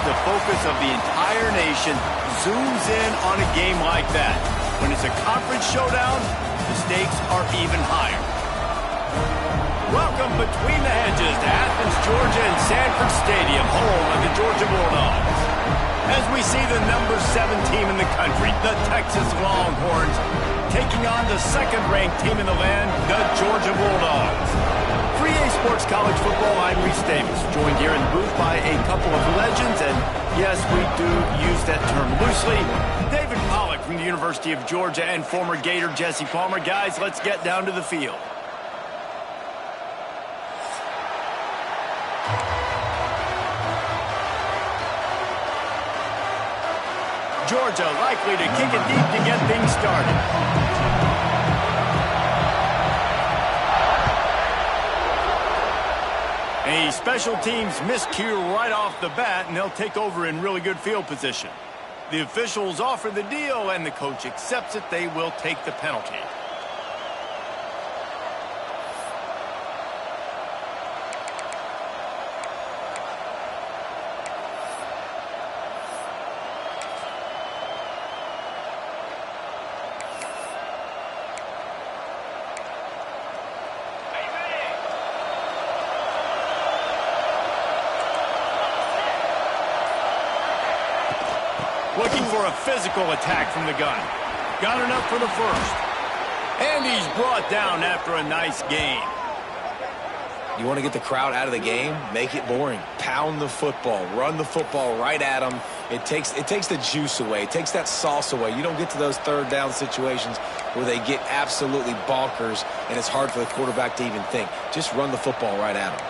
the focus of the entire nation zooms in on a game like that. When it's a conference showdown, the stakes are even higher. Welcome between the hedges to Athens, Georgia and Sanford Stadium, home of the Georgia Bulldogs. As we see the number 7 team in the country, the Texas Longhorns, taking on the second-ranked team in the land, the Georgia Bulldogs. For EA Sports College Football, I'm Reese Davis, joined here in the booth by a couple of legends, and yes, we do use that term loosely. David Pollack from the University of Georgia and former Gator Jesse Palmer. Guys, let's get down to the field. Georgia likely to kick it deep to get things started. A special teams miscue right off the bat, and they'll take over in really good field position. The officials offer the deal, and the coach accepts it. They will take the penalty. Looking for a physical attack from the gun. Got enough for the first. And he's brought down after a nice gain. You want to get the crowd out of the game? Make it boring. Pound the football. Run the football right at them. It takes the juice away. It takes that sauce away. You don't get to those third down situations where they get absolutely bonkers and it's hard for the quarterback to even think. Just run the football right at them.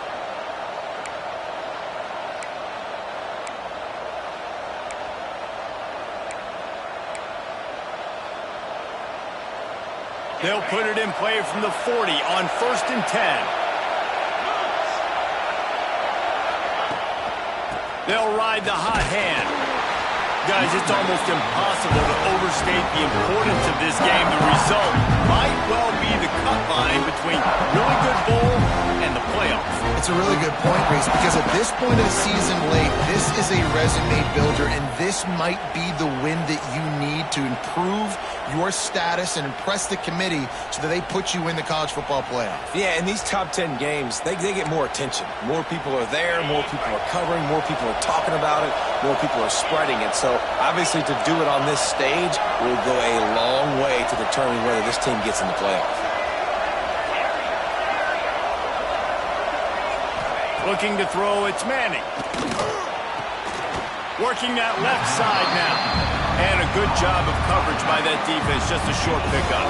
They'll put it in play from the 40 on 1st and 10. They'll ride the hot hand. Guys, it's almost impossible to overstate the importance of this game. The result might well be the cut line between really good bowl and the playoffs. It's a really good point, Reese, because at this point of the season late, this is a resume builder, and this might be the win that you need to improve your status and impress the committee so that they put you in the college football playoff. Yeah, in these top 10 games, they get more attention. More people are there, more people are covering, more people are talking about it, more people are spreading it. So, obviously, to do it on this stage will go a long way to determine whether this team gets in the playoff. Looking to throw, it's Manning. Working that left side now. And a good job of coverage by that defense, just a short pickup.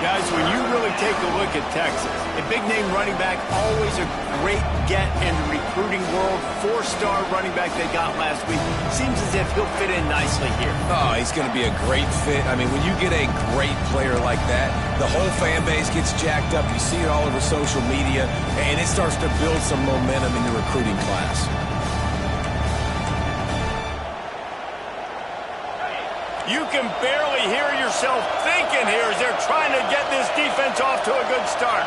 Guys, when you really take a look at Texas, a big-name running back, always a great get in the recruiting world. 4-star running back they got last week. Seems as if he'll fit in nicely here. Oh, he's going to be a great fit. I mean, when you get a great player like that, the whole fan base gets jacked up. You see it all over social media, and it starts to build some momentum in the recruiting class. You can barely hear yourself thinking here as they're trying to get this defense off to a good start.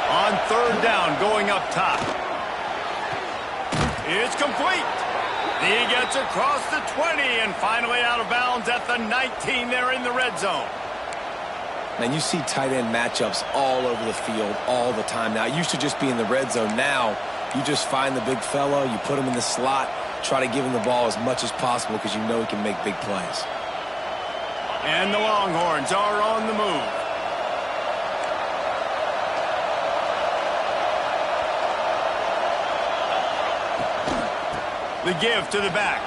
On 3rd down, going up top. It's complete. He gets across the 20 and finally out of bounds at the 19 there in the red zone. Man, you see tight end matchups all over the field all the time now. It used to just be in the red zone. Now, you just find the big fella, you put him in the slot, try to give him the ball as much as possible because you know he can make big plays. And the Longhorns are on the move. The give to the back.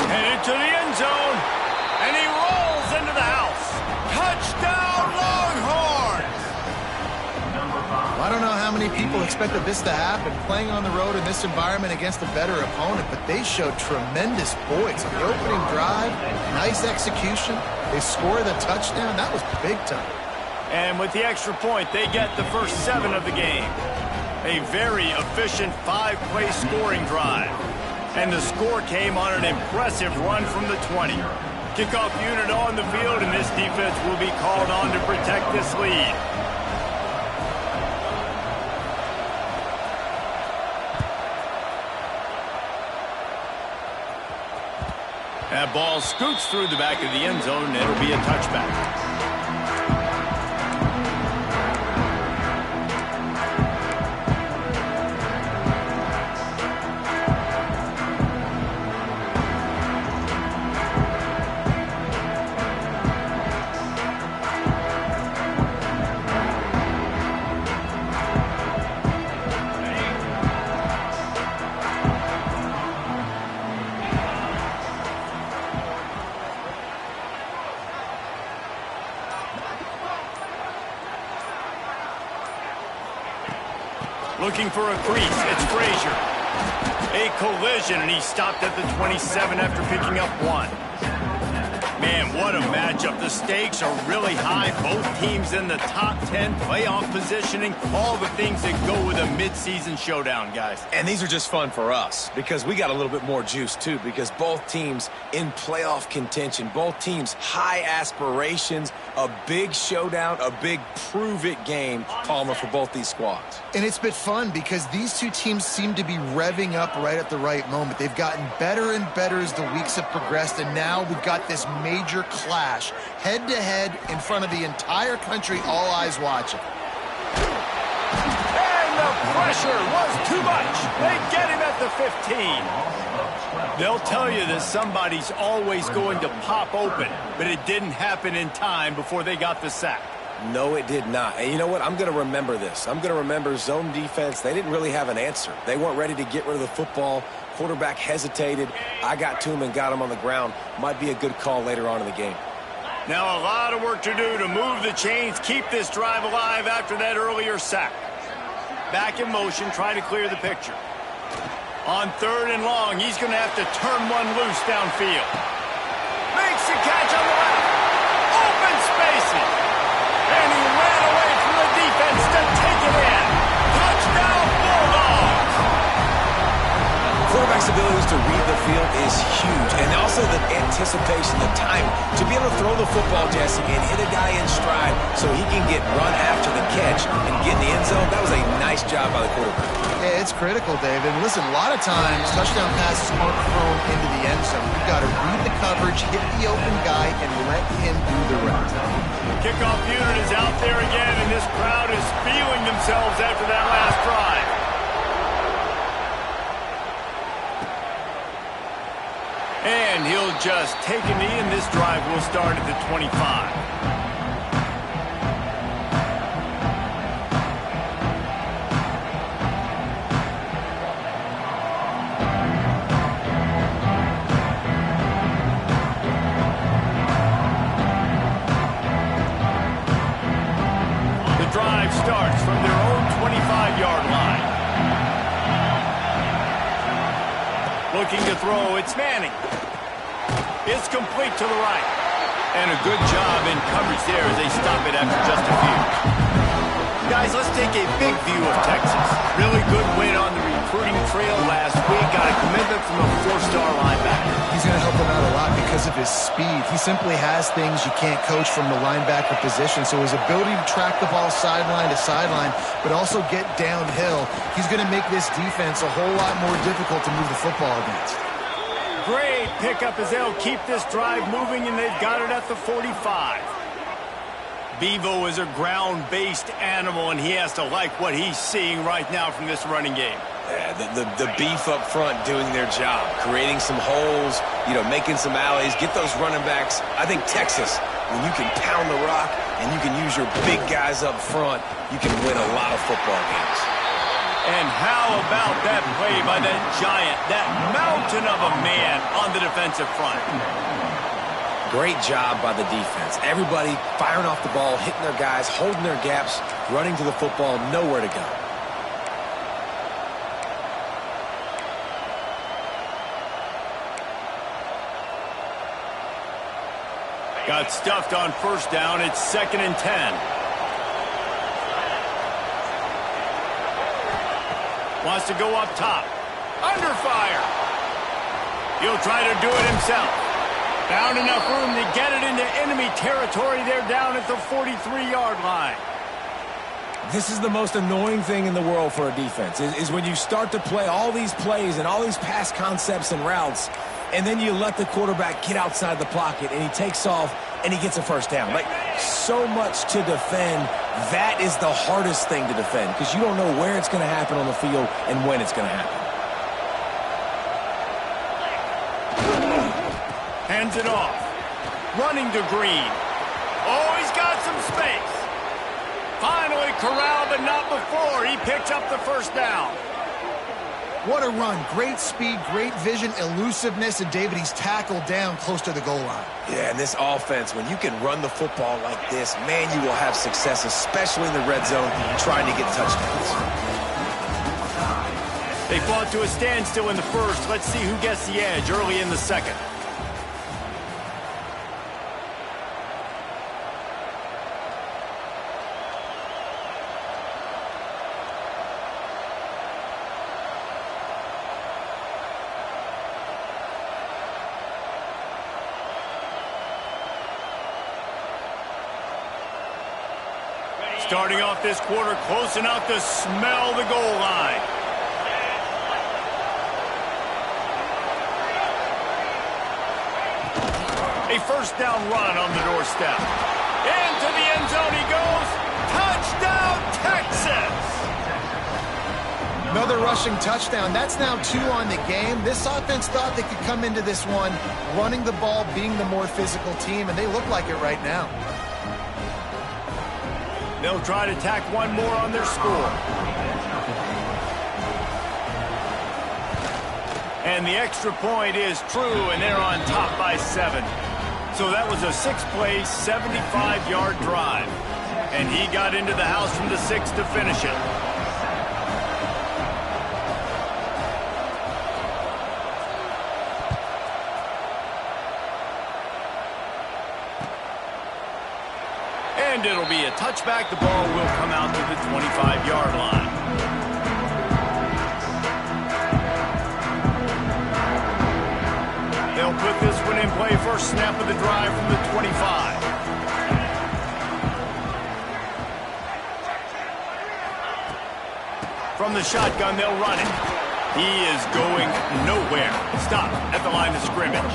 Headed to the end zone. And he rolls into the house. Touchdown, Longhorns! I don't know how many people expected this to happen, playing on the road in this environment against a better opponent, but they showed tremendous poise on the opening drive. Nice execution. They score the touchdown. That was big time. And with the extra point, they get the first 7 of the game. A very efficient 5-play scoring drive. And the score came on an impressive run from the 20. Kickoff unit on the field, and this defense will be called on to protect this lead. That ball scoots through the back of the end zone, and it'll be a touchback. Looking for a crease, it's Frazier. A collision, and he stopped at the 27 after picking up 1. Man, what a matchup. The stakes are really high. Both teams in the top 10, playoff positioning, all the things that go with a midseason showdown, guys. And these are just fun for us because we got a little bit more juice, too, because both teams in playoff contention, both teams high aspirations, a big showdown, a big prove-it game, Palmer, for both these squads. And it's been fun because these two teams seem to be revving up right at the right moment. They've gotten better and better as the weeks have progressed, and now we've got this major clash, head-to-head in front of the entire country, all eyes watching. And the pressure was too much. They get him at the 15. They'll tell you that somebody's always going to pop open, but it didn't happen in time before they got the sack. No, it did not. And you know what? I'm going to remember this. I'm going to remember zone defense. They didn't really have an answer. They weren't ready to get rid of the football. Quarterback hesitated. I got to him and got him on the ground. Might be a good call later on in the game. Now a lot of work to do to move the chains, keep this drive alive after that earlier sack. Back in motion, try to clear the picture. On 3rd and long, he's going to have to turn one loose downfield. Makes the catch on the left. Open spaces. And he ran away from the defense to take it in. Touchdown, Bulldogs! Quarterback's abilities to read the field is huge. And also the anticipation, the time to be able to throw the football, Jesse, and hit a guy in stride so he can get run after the catch and get in the end zone. That was a nice job by the quarterback. Yeah, it's critical, Dave. And listen, a lot of times touchdown passes aren't thrown into the end zone. You've got to read the coverage, hit the open guy, and let him do the rest. Kickoff unit is out there again, and this crowd is feeling themselves after that last drive. And he'll just take a knee, and this drive will start at the 25. Drive starts from their own 25-yard line. Looking to throw, it's Manning. It's complete to the right. And a good job in coverage there as they stop it after just a few. Guys, let's take a big view of Texas. Really good win on the recruiting trail last week. Got a commitment from a 4-star linebacker. He's going to help them out a lot because of his speed. He simply has things you can't coach from the linebacker position. So his ability to track the ball sideline to sideline, but also get downhill, he's going to make this defense a whole lot more difficult to move the football against. Great pickup as they'll keep this drive moving, and they've got it at the 45. Bevo is a ground-based animal, and he has to like what he's seeing right now from this running game. Yeah, the beef up front doing their job, creating some holes, making some alleys, get those running backs. I think Texas, when you can pound the rock and you can use your big guys up front, you can win a lot of football games. And how about that play by that giant, that mountain of a man on the defensive front? Great job by the defense. Everybody firing off the ball, hitting their guys, holding their gaps, running to the football, nowhere to go. Got stuffed on 1st down. It's 2nd and 10. Wants to go up top. Under fire. He'll try to do it himself. Found enough room to get it into enemy territory. They're down at the 43-yard line. This is the most annoying thing in the world for a defense, is when you start to play all these plays and all these pass concepts and routes, and then you let the quarterback get outside the pocket, and he takes off, and he gets a first down. Like, so much to defend. That is the hardest thing to defend because you don't know where it's going to happen on the field and when it's going to happen. Hands it off. Running to Green. Oh, he's got some space. Finally corralled, but not before. He picks up the first down. What a run. Great speed, great vision, elusiveness, and David, he's tackled down close to the goal line. Yeah, and this offense, when you can run the football like this, man, you will have success, especially in the red zone, trying to get touchdowns. They fought to a standstill in the first. Let's see who gets the edge early in the second. Starting off this quarter close enough to smell the goal line. A first down run on the doorstep. Into the end zone he goes. Touchdown, Texas! Another rushing touchdown. That's now 2 on the game. This offense thought they could come into this one running the ball, being the more physical team, and they look like it right now. They'll try to tack one more on their score. And the extra point is true, and they're on top by 7. So that was a 6-play, 75-yard drive. And he got into the house from the 6 to finish it. And it'll be a touchback. The ball will come out to the 25-yard line. They'll put this one in play first snap of the drive from the 25. From the shotgun, they'll run it. He is going nowhere. Stop at the line of scrimmage.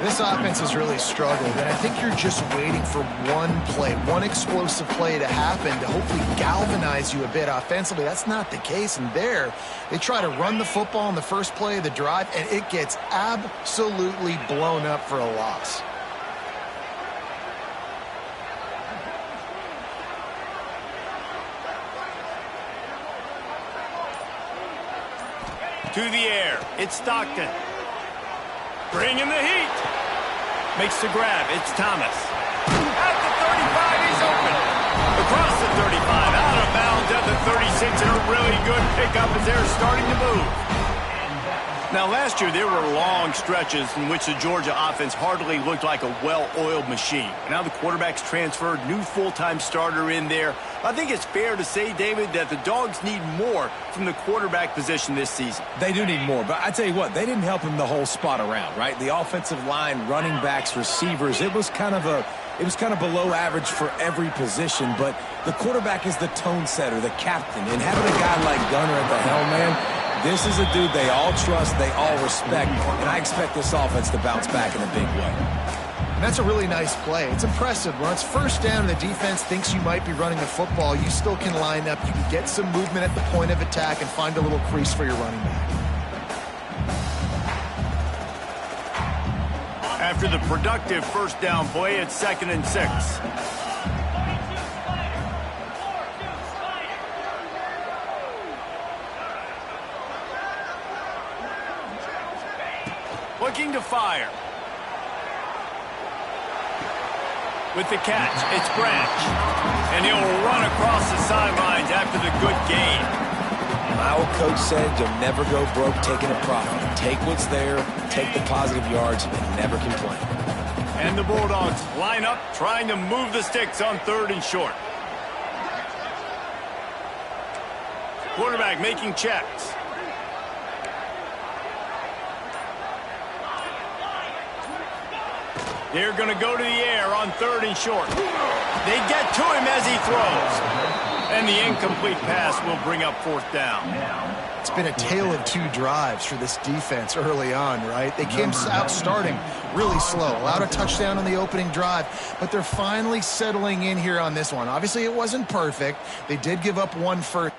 This offense has really struggled, and I think you're just waiting for one play, one explosive play to happen to hopefully galvanize you a bit offensively. That's not the case, and there, they try to run the football in the first play of the drive, and it gets absolutely blown up for a loss. To the air, it's Stockton. Bringing the heat. Makes the grab. It's Thomas. At the 35, he's open. Across the 35, out of bounds at the 36, and a really good pickup as they're starting to move. Now, last year, there were long stretches in which the Georgia offense hardly looked like a well-oiled machine. Now the quarterback's transferred, new full-time starter in there. I think it's fair to say, David, that the Dogs need more from the quarterback position this season. They do need more, but I tell you what, they didn't help him the whole spot around, right? The offensive line, running backs, receivers, it was kind of below average for every position, but the quarterback is the tone setter, the captain, and having a guy like Gunner at the helm, man, this is a dude they all trust, they all respect, and I expect this offense to bounce back in a big way. And that's a really nice play. It's impressive. When it's first down and the defense thinks you might be running the football, you still can line up. You can get some movement at the point of attack and find a little crease for your running back. After the productive first down play, it's 2nd and 6. Looking to fire. With the catch, it's Branch. And he'll run across the sidelines after the good gain. My old coach said you'll never go broke taking a profit. Take what's there, take the positive yards, and never complain. And the Bulldogs line up, trying to move the sticks on 3rd and short. Quarterback making checks. They're going to go to the air on 3rd and short. They get to him as he throws. And the incomplete pass will bring up fourth down. It's been a tale of two drives for this defense early on, right? They came out starting really slow, allowed a touchdown on the opening drive, but they're finally settling in here on this one. Obviously, it wasn't perfect. They did give up one first.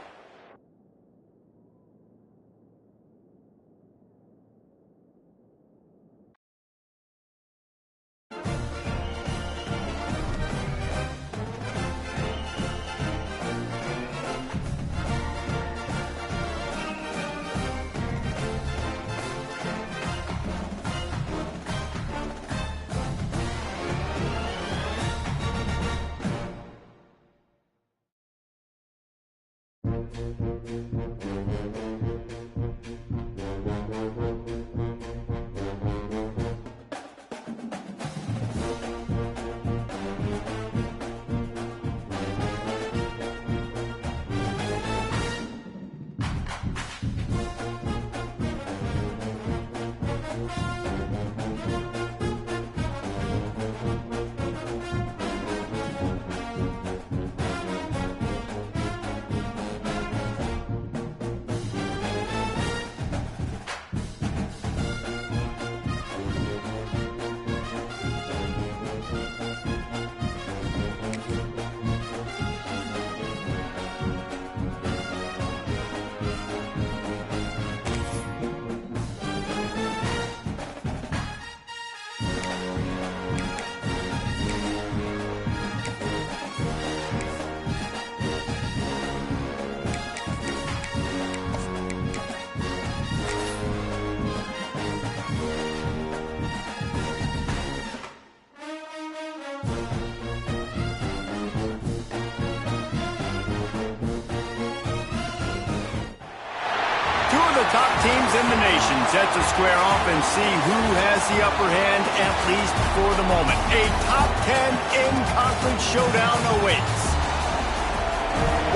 Top teams in the nation set to square off and see who has the upper hand, at least for the moment. A top 10 in-conference showdown awaits.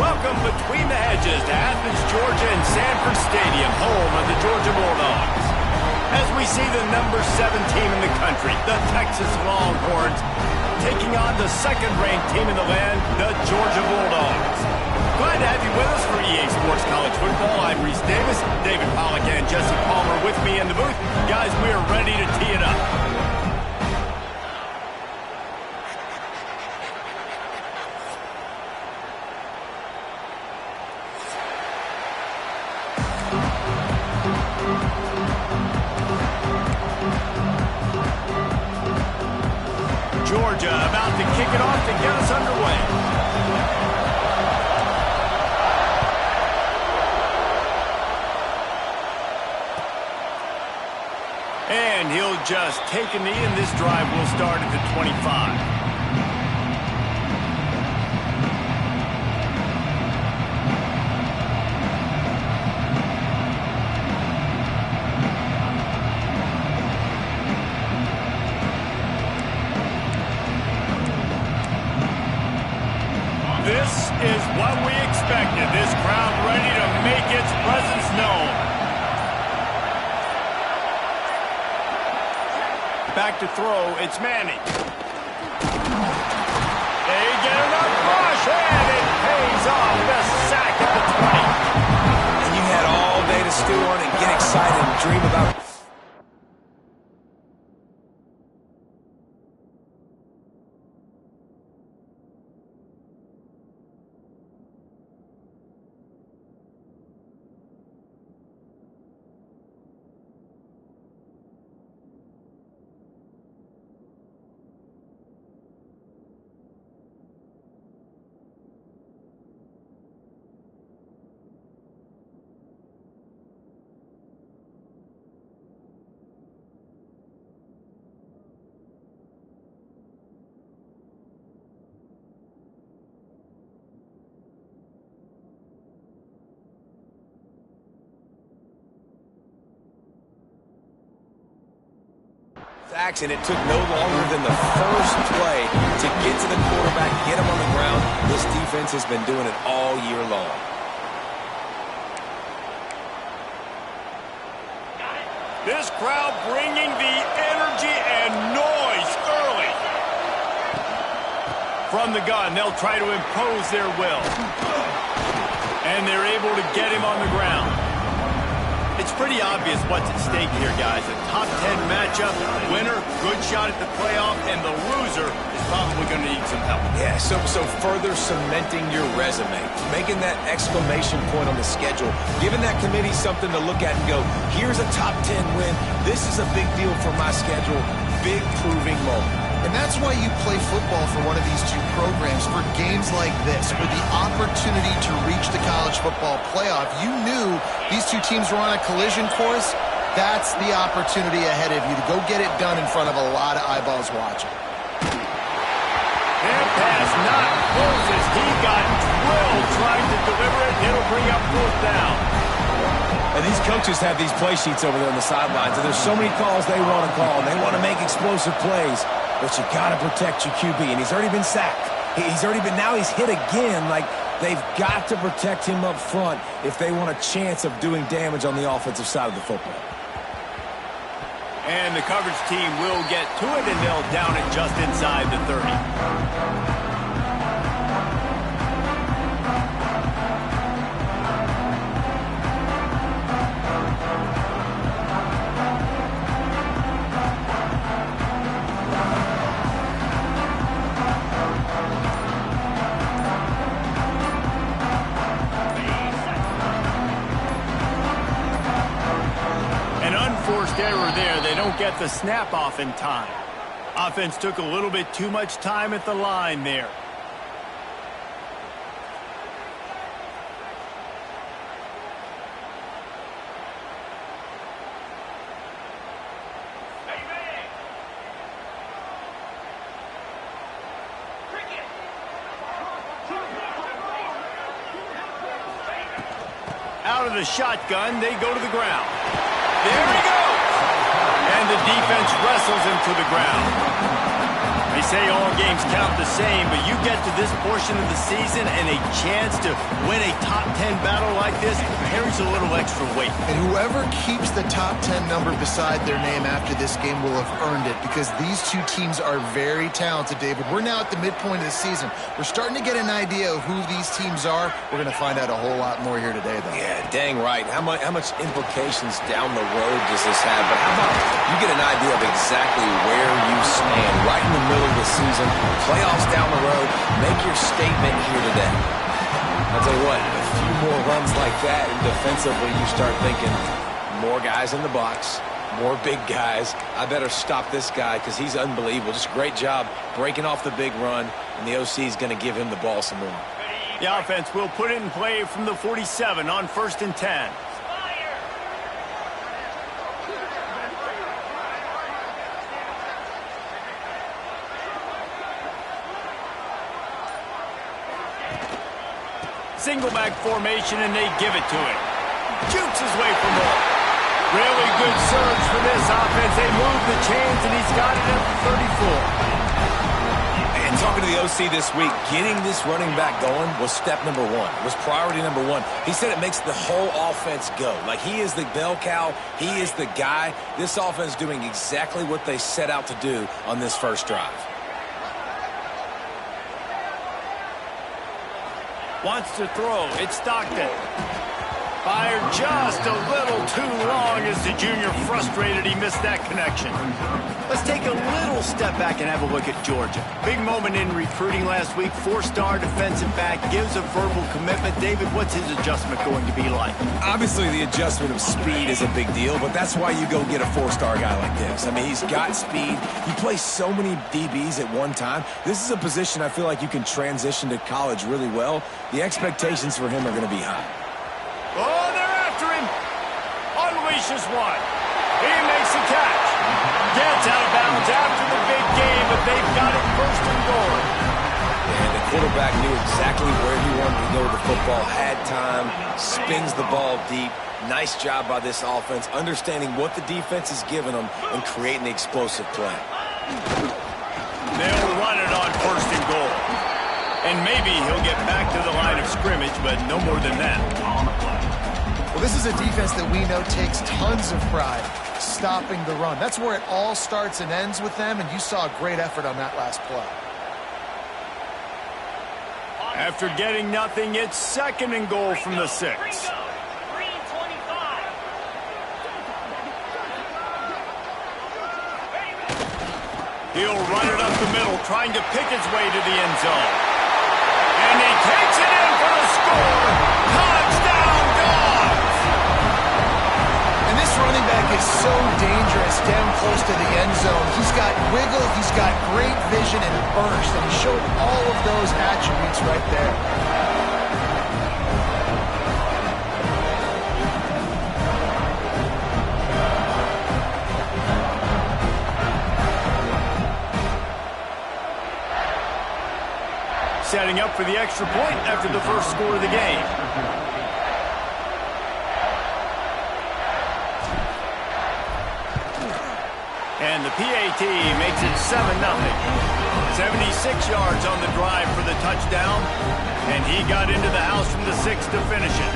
Welcome between the hedges to Athens, Georgia and Sanford Stadium, home of the Georgia Bulldogs. As we see the number 7 team in the country, the Texas Longhorns, taking on the second-ranked team in the land, the Georgia Bulldogs. Glad to have you with us for EA Sports College Football. I'm Reese Davis, David Pollack and Jesse Palmer with me in the booth. Guys, we are ready to tee it up. Georgia about to kick it off to get us underway. And he'll just take a knee, and this drive will start at the 25. This is what we expected. This crowd ready to make its presence known. Back to throw, it's Manning. They get enough rush, and it pays off the sack at the 20. And you had all day to stew on and get excited and dream about. And it took no longer than the first play to get to the quarterback, get him on the ground. This defense has been doing it all year long. This crowd bringing the energy and noise early. From the gun, they'll try to impose their will. And they're able to get him on the ground. It's pretty obvious what's at stake here, guys. A top 10 matchup, winner, good shot at the playoff, and the loser is probably going to need some help. Yeah, so further cementing your resume, making that exclamation point on the schedule, giving that committee something to look at and go, here's a top 10 win. This is a big deal for my schedule. Big proving moment. And that's why you play football for one of these two programs, for games like this, for the opportunity to reach the college football playoff. You knew these two teams were on a collision course. That's the opportunity ahead of you to go get it done in front of a lot of eyeballs watching. That pass not Moses. He got drilled trying to deliver it. It'll bring up 4th down. And these coaches have these play sheets over there on the sidelines, and there's so many calls they want to call, and they want to make explosive plays. But you got to protect your QB, and he's already been sacked. Now he's hit again. Like, they've got to protect him up front if they want a chance of doing damage on the offensive side of the football. And the coverage team will get to it, and they'll down it just inside the 30. Forced error there. They don't get the snap off in time. Offense took a little bit too much time at the line there. Out of the shotgun, they go to the ground. There he goes! And the defense wrestles him to the ground. They say all games count the same, but you get to this portion of the season and a chance to win a top 10 battle like this carries a little extra weight. And whoever keeps the top 10 number beside their name after this game will have earned it, because these two teams are very talented, David. We're now at the midpoint of the season. We're starting to get an idea of who these teams are. We're going to find out a whole lot more here today, though. Yeah, dang right. How much implications down the road does this have? But how about you get an idea of exactly where you stand right in the middle of the season, playoffs down the road, make your statement here today. I'll tell you what, a few more runs like that, and defensively you start thinking more guys in the box, more big guys. I better stop this guy because he's unbelievable. Just a great job breaking off the big run, and the OC is going to give him the ball some more. The offense will put it in play from the 47 on 1st and 10. Single back formation, and they give it to him. Jukes his way for more. Really good surge for this offense. They move the chains, and he's got it at the 34. And talking to the OC this week, getting this running back going was step number one. It was priority number one. He said it makes the whole offense go. Like, he is the bell cow. He is the guy. This offense is doing exactly what they set out to do on this first drive. Wants to throw. It's Stockton. Fired just a little too long as the junior frustrated he missed that connection. Let's take a little step back and have a look at Georgia. Big moment in recruiting last week. 4-star defensive back, gives a verbal commitment. David, what's his adjustment going to be like? Obviously, the adjustment of speed is a big deal, but that's why you go get a 4-star guy like this. I mean, he's got speed. He plays so many DBs at one time. This is a position I feel like you can transition to college really well. The expectations for him are going to be high. Oh, they're after him. Unleashes one. He makes a catch. Gets out of bounds after the big game, but they've got it 1st and goal. And the quarterback knew exactly where he wanted to go with the football, had time, spins the ball deep. Nice job by this offense, understanding what the defense is giving them and creating the explosive play. They'll run it on 1st and goal. And maybe he'll get back to the line of scrimmage, but no more than that. Well, this is a defense that we know takes tons of pride stopping the run. That's where it all starts and ends with them, and you saw a great effort on that last play. After getting nothing, it's 2nd and goal from the 6. He'll run it up the middle, trying to pick his way to the end zone. And he takes it in for the score. Touchdown, Dogs! And this running back is so dangerous down close to the end zone. He's got wiggle, he's got great vision and burst, and he showed all of those attributes right there. Setting up for the extra point after the first score of the game. And the PAT makes it 7-0. 76 yards on the drive for the touchdown. And he got into the house from the 6 to finish it.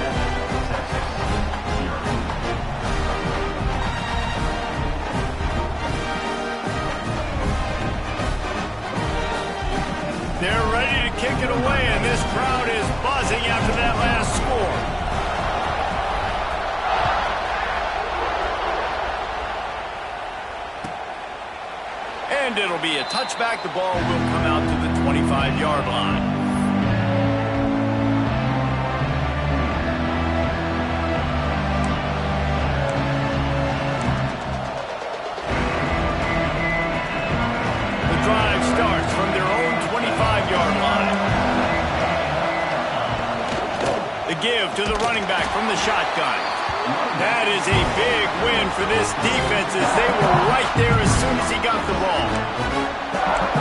They're ready to kick it away, and this crowd is buzzing after that last score. And it'll be a touchback. The ball will come out to the 25-yard line. The drive starts from their own 25-yard line. The give to the running back from the shotgun. That is a big win for this defense as they were right there as soon as he got the ball.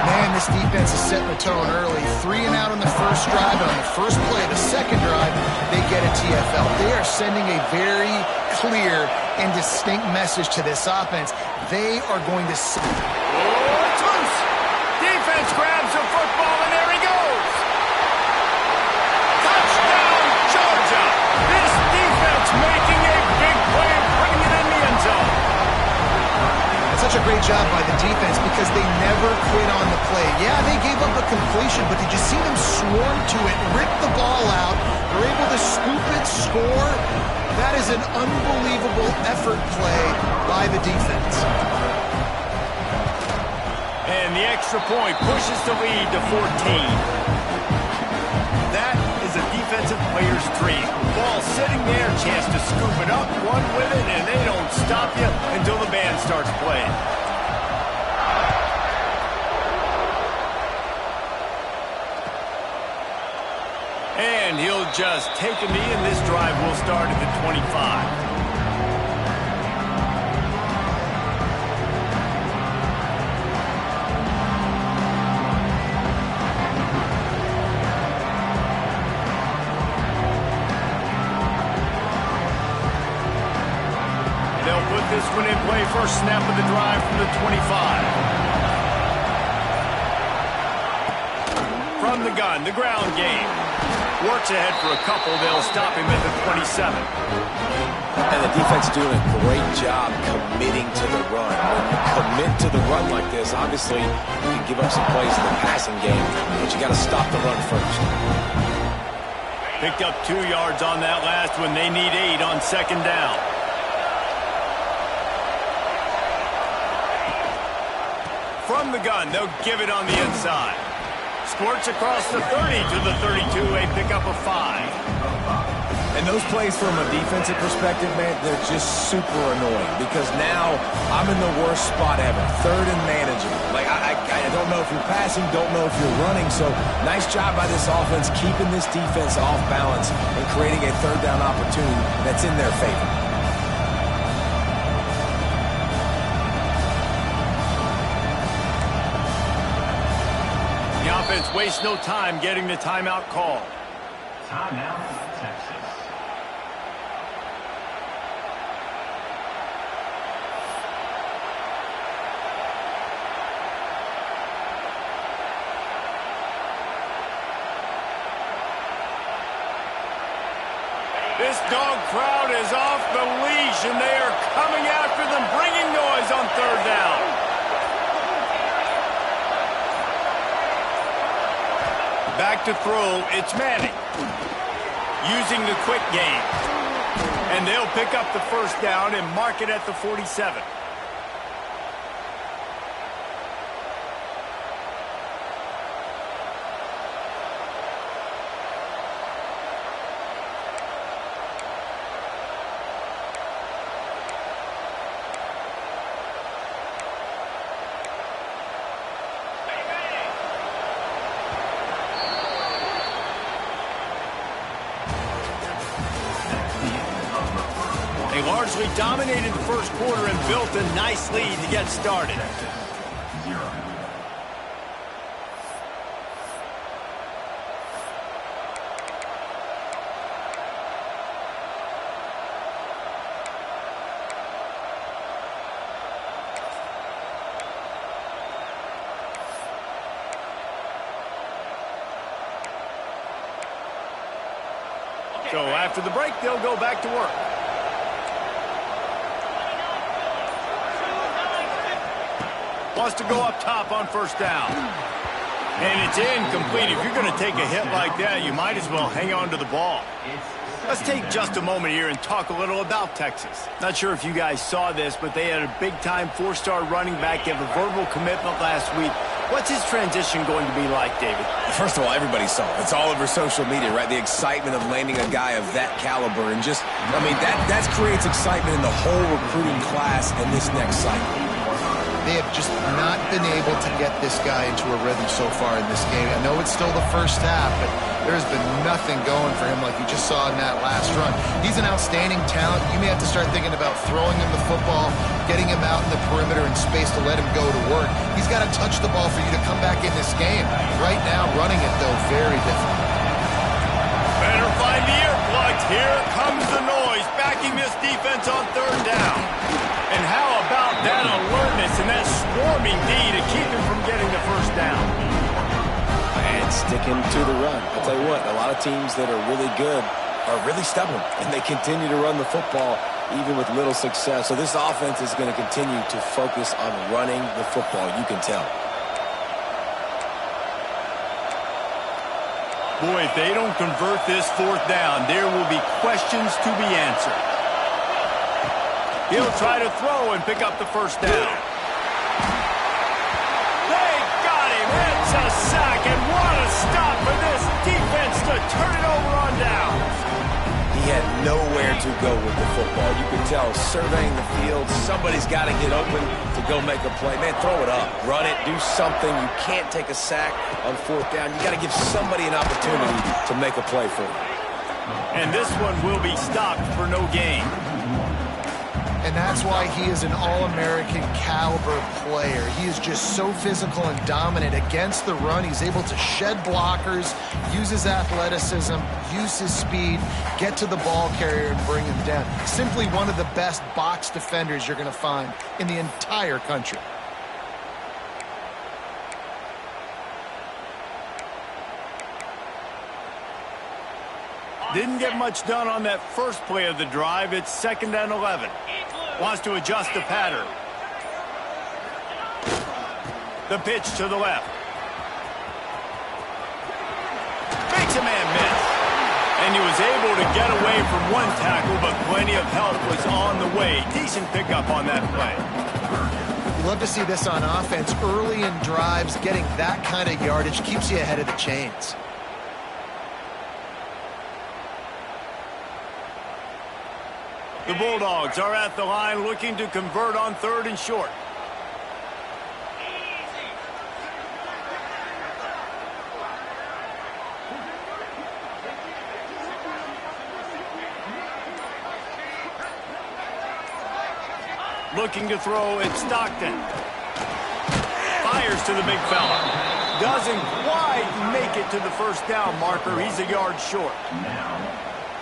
Man, this defense is setting the tone early. 3 and out on the first drive, and on the first play of the second drive, they get a TFL. They are sending a very clear and distinct message to this offense. They are going to... Defense grabs the football, and there he goes. Touchdown, Georgia. This defense making a big play and bringing it in the end zone. Such a great job by the defense because they never quit on the play. Yeah, they gave up a completion, but did you see them swarm to it, rip the ball out, were able to scoop it, score? That is an unbelievable effort play by the defense. And the extra point pushes the lead to 14. That is a defensive player's dream. Ball sitting there, chance to scoop it up, one with it, and they don't stop you until the band starts playing. And he'll just take a knee, and this drive will start at the 25. This one in play, first snap of the drive from the 25. From the gun, the ground game. Works ahead for a couple. They'll stop him at the 27. And the defense doing a great job committing to the run. When you commit to the run like this, obviously you can give up some plays in the passing game, but you got to stop the run first. Picked up 2 yards on that last one. They need 8 on second down. From the gun, they'll give it on the inside. Squirts across the 30 to the 32, a pickup of 5. And those plays from a defensive perspective, man, they're just super annoying because now I'm in the worst spot ever. 3rd and manageable. Like, I don't know if you're passing, don't know if you're running. So nice job by this offense keeping this defense off balance and creating a 3rd down opportunity that's in their favor. Offense wastes no time getting the timeout call. Timeout, Texas. This dog crowd is off the leash, and they are coming after them, bringing noise on 3rd down. back to throw. It's Manning. Using the quick game. And they'll pick up the first down and mark it at the 47. They largely dominated the first quarter and built a nice lead to get started. So after the break, they'll go back to work. Wants to go up top on first down. And it's incomplete. If you're going to take a hit like that, you might as well hang on to the ball. Let's take just a moment here and talk a little about Texas. Not sure if you guys saw this, but they had a big-time four-star running back give a verbal commitment last week. What's his transition going to be like, David? First of all, everybody saw it. It's all over social media, right? The excitement of landing a guy of that caliber. And just, I mean, that creates excitement in the whole recruiting class in this next cycle. They have just not been able to get this guy into a rhythm so far in this game. I know it's still the first half, but there's been nothing going for him like you just saw in that last run. He's an outstanding talent. You may have to start thinking about throwing him the football, getting him out in the perimeter in space to let him go to work. He's got to touch the ball for you to come back in this game. Right now, running it, though, very difficult. Better find the earplugs. Here comes the noise, backing this defense on third down. And how about that alertness and that swarming D to keep him from getting the first down? And sticking to the run. I'll tell you what, a lot of teams that are really good are really stubborn, and they continue to run the football even with little success. So this offense is going to continue to focus on running the football, you can tell. Boy, if they don't convert this fourth down, there will be questions to be answered. He'll try to throw and pick up the first down. They got him. It's a sack, and what a stop for this defense to turn it over on downs. He had nowhere to go with the football. You could tell, surveying the field, somebody's got to get open to go make a play. Man, throw it up. Run it. Do something. You can't take a sack on fourth down. You got to give somebody an opportunity to make a play for you. And this one will be stopped for no gain. And that's why he is an All-American caliber player. He is just so physical and dominant against the run. He's able to shed blockers, use his athleticism, use his speed, get to the ball carrier and bring him down. Simply one of the best box defenders you're going to find in the entire country. Didn't get much done on that first play of the drive. It's 2nd and 11. Wants to adjust the pattern. The pitch to the left. Makes a man miss. And he was able to get away from one tackle, but plenty of help was on the way. Decent pickup on that play. You love to see this on offense. Early in drives, getting that kind of yardage keeps you ahead of the chains. The Bulldogs are at the line looking to convert on 3rd and short. Looking to throw, it's Stockton. Fires to the big fella. Doesn't quite make it to the first down marker. He's a yard short.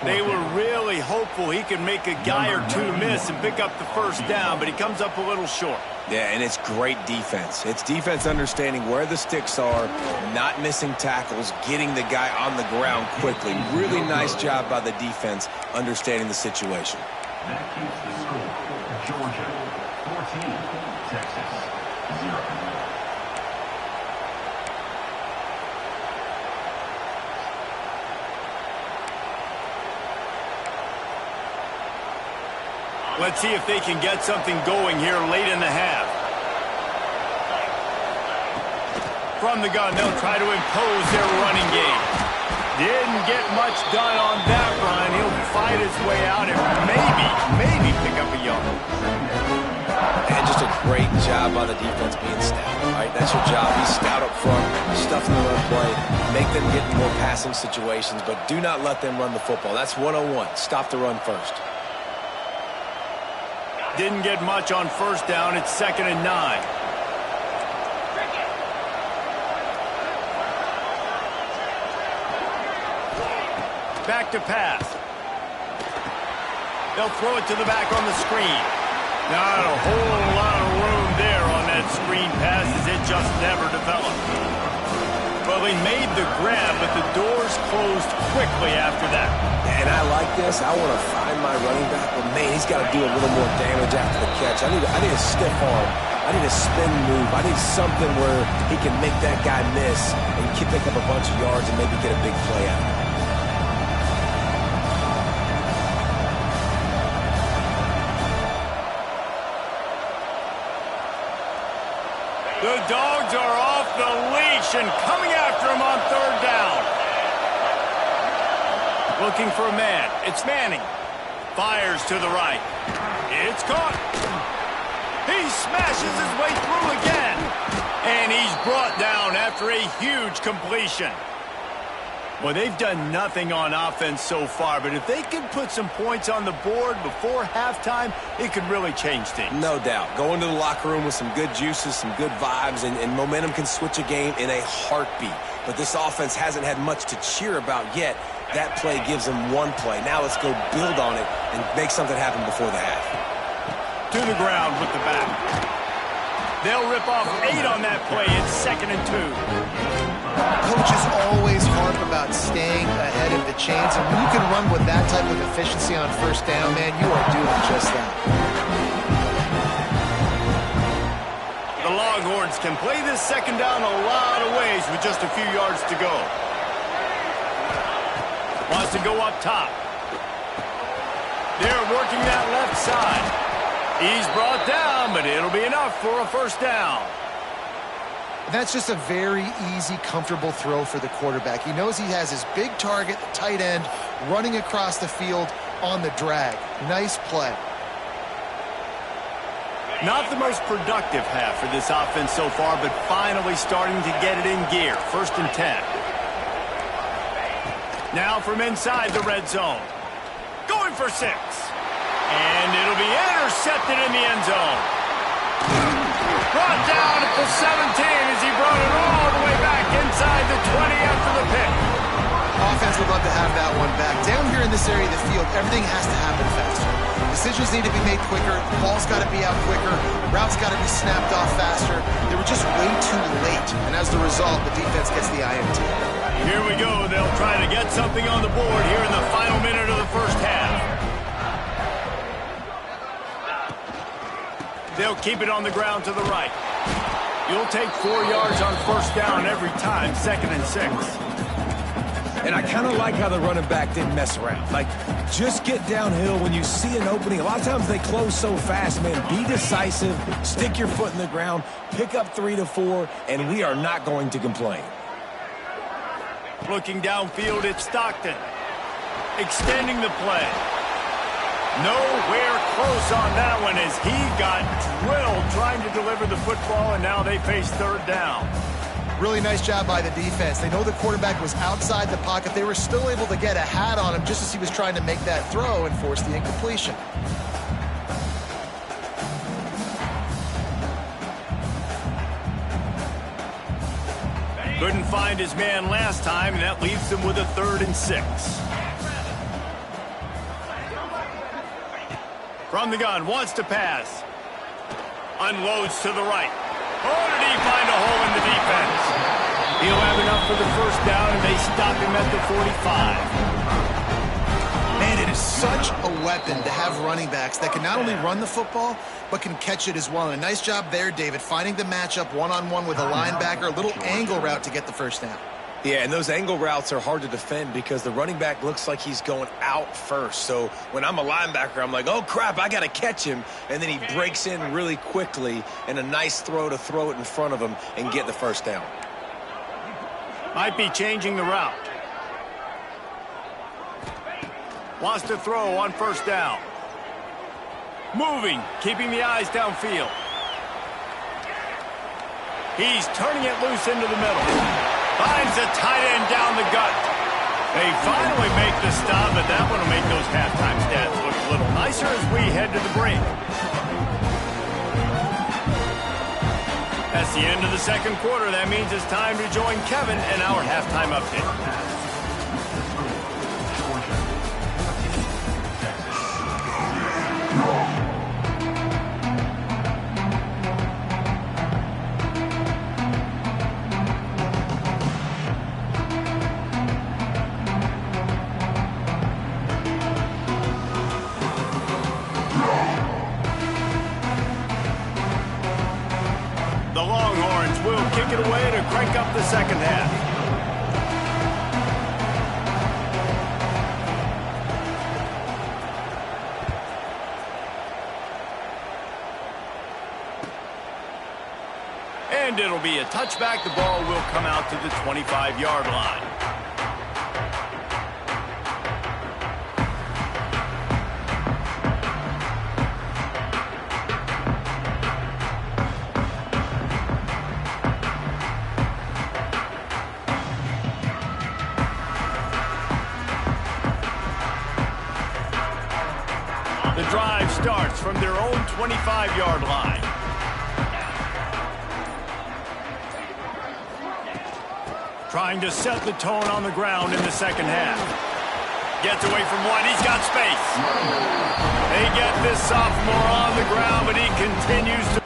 They were really hopeful he could make a guy or two miss and pick up the first down, but he comes up a little short. Yeah, and it's great defense. It's defense understanding where the sticks are, not missing tackles, getting the guy on the ground quickly. Really nice job by the defense understanding the situation. That keeps the score. Georgia 14, Texas 0. Let's see if they can get something going here late in the half. From the gun, they'll try to impose their running game. Didn't get much done on that run. He'll fight his way out and maybe pick up a yard. And just a great job by the defense being stout. All right, that's your job. Be stout up front, stuff in the run play, make them get in more passing situations, but do not let them run the football. That's 101. Stop the run first. Didn't get much on first down. It's 2nd and 9. Back to pass. They'll throw it to the back on the screen. Not a whole lot of room there on that screen pass as it just never developed. Well, he made the grab, but the doors closed quickly after that. And I like this. I want to find my running back, but man, he's got to do a little more damage after the catch. I need a stiff arm. I need a spin move. I need something where he can make that guy miss and pick up a bunch of yards and maybe get a big play out of it. The Dogs are off the leash and coming after him on 3rd down. Looking for a man. It's Manning. Fires to the right. It's caught. He smashes his way through again. And he's brought down after a huge completion. Well, they've done nothing on offense so far, but if they can put some points on the board before halftime, it could really change things. No doubt. Go into the locker room with some good juices, some good vibes, and momentum can switch a game in a heartbeat. But this offense hasn't had much to cheer about yet. That play gives them one play. Now let's go build on it and make something happen before the half. To the ground with the back. They'll rip off 8 on that play. It's 2nd and 2. Coaches always harp about staying ahead of the chains, and when you can run with that type of efficiency on first down, man, you are doing just that. The Longhorns can play this 2nd down a lot of ways with just a few yards to go. Wants to go up top. They're working that left side. He's brought down, but it'll be enough for a first down. That's just a very easy, comfortable throw for the quarterback. He knows he has his big target, the tight end, running across the field on the drag. Nice play. Not the most productive half for this offense so far, but finally starting to get it in gear. 1st and 10. Now from inside the red zone. Going for 6. And it'll be intercepted in the end zone. Brought down at the 17 as he brought it all the way back inside the 20 after the pick. Offense would love to have that one back. Down here in this area of the field, everything has to happen faster. Decisions need to be made quicker. The ball's got to be out quicker. Routes got to be snapped off faster. They were just way too late. And as the result, the defense gets the INT. Here we go. They'll try to get something on the board here in the final minute of the first half. They'll keep it on the ground to the right. You'll take 4 yards on first down every time, 2nd and 6. And I kind of like how the running back didn't mess around. Like, just get downhill when you see an opening. A lot of times they close so fast, man. Be decisive, stick your foot in the ground, pick up 3 to 4, and we are not going to complain. Looking downfield, it's Stockton. Extending the play. Nowhere close on that one as he got drilled trying to deliver the football, and now they face 3rd down. Really nice job by the defense. They know the quarterback was outside the pocket. They were still able to get a hat on him just as he was trying to make that throw and force the incompletion. Couldn't find his man last time, and that leaves him with a 3rd and 6. From the gun, wants to pass. Unloads to the right. Oh, did he find a hole in the defense? He'll have enough for the first down, and they stop him at the 45. Man, it is such a weapon to have running backs that can not only run the football, but can catch it as well. And a nice job there, David, finding the matchup one-on-one with a linebacker, a little angle route to get the first down. Yeah, and those angle routes are hard to defend because the running back looks like he's going out first. So when I'm a linebacker, I'm like, oh, crap, I got to catch him. And then he breaks in really quickly, and a nice throw to throw it in front of him and get the first down. Might be changing the route. Wants to throw on first down. Moving, keeping the eyes downfield. He's turning it loose into the middle. Finds the tight end down the gut. They finally make the stop, but that one will make those halftime stats look a little nicer as we head to the break. That's the end of the second quarter. That means it's time to join Kevin and our halftime update. The Longhorns will kick it away to crank up the second half. And it'll be a touchback. The ball will come out to the 25-yard line. The drive starts from their own 25-yard line. Trying to set the tone on the ground in the second half. Gets away from one. He's got space. They get this sophomore on the ground, but he continues to...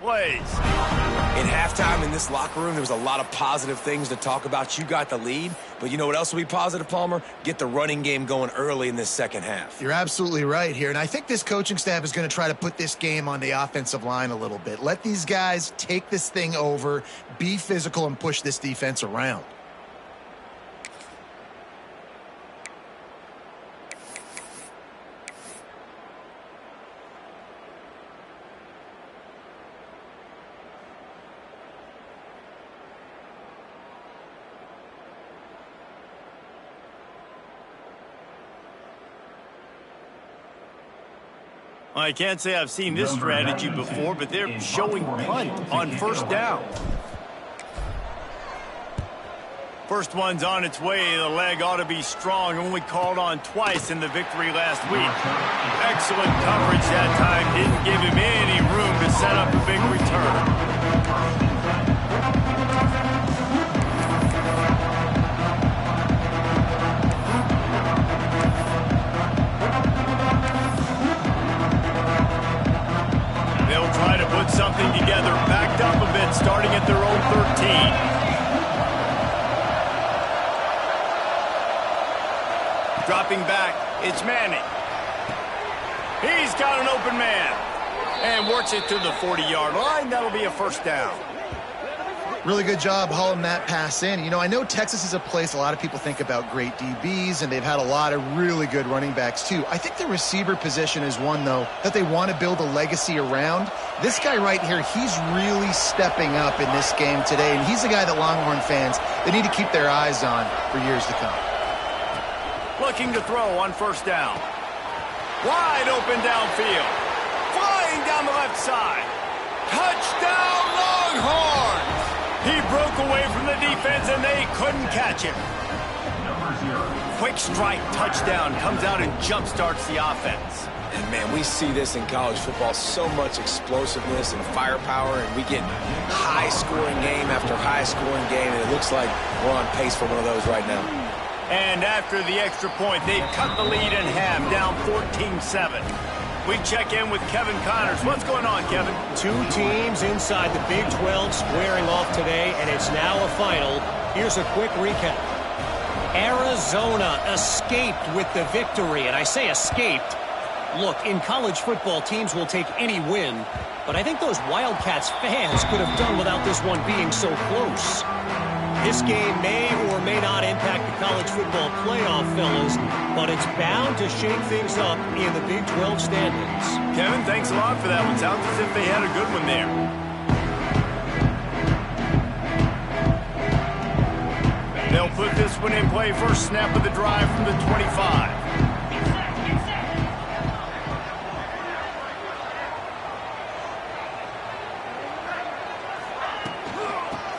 plays. In halftime in this locker room, there was a lot of positive things to talk about. You got the lead, but you know what else will be positive, Palmer? Get the running game going early in this second half. You're absolutely right here, and I think this coaching staff is going to try to put this game on the offensive line a little bit. Let these guys take this thing over, be physical, and push this defense around. I can't say I've seen this strategy before, but they're showing punt on first down. First one's on its way. The leg ought to be strong. Only called on twice in the victory last week. Excellent coverage that time. Didn't give him any room to set up a big return. Try to put something together, backed up a bit, starting at their own 13. Dropping back, it's Manning. He's got an open man. And works it to the 40-yard line. That'll be a first down. Really good job hauling that pass in. You know, I know Texas is a place a lot of people think about great DBs, and they've had a lot of really good running backs too. I think the receiver position is one, though, that they want to build a legacy around. This guy right here, he's really stepping up in this game today, and he's the guy that Longhorn fans, they need to keep their eyes on for years to come. Looking to throw on first down. Wide open downfield. Flying down the left side. Touchdown, Longhorns! He broke away from the defense, and they couldn't catch him. Quick strike touchdown comes out and jump-starts the offense. And, man, we see this in college football, so much explosiveness and firepower, and we get high-scoring game after high-scoring game, and it looks like we're on pace for one of those right now. And after the extra point, they've cut the lead in half, down 14-7. We check in with Kevin Connors. What's going on, Kevin? Two teams inside the Big 12 squaring off today, and it's now a final. Here's a quick recap. Arizona escaped with the victory, and I say escaped. Look, in college football, teams will take any win, but I think those Wildcats fans could have done without this one being so close. This game may or may not impact the college football playoff, fellas, but it's bound to shake things up in the Big 12 standings. Kevin, thanks a lot for that one. Sounds as if they had a good one there. They'll put this one in play. First snap of the drive from the 25.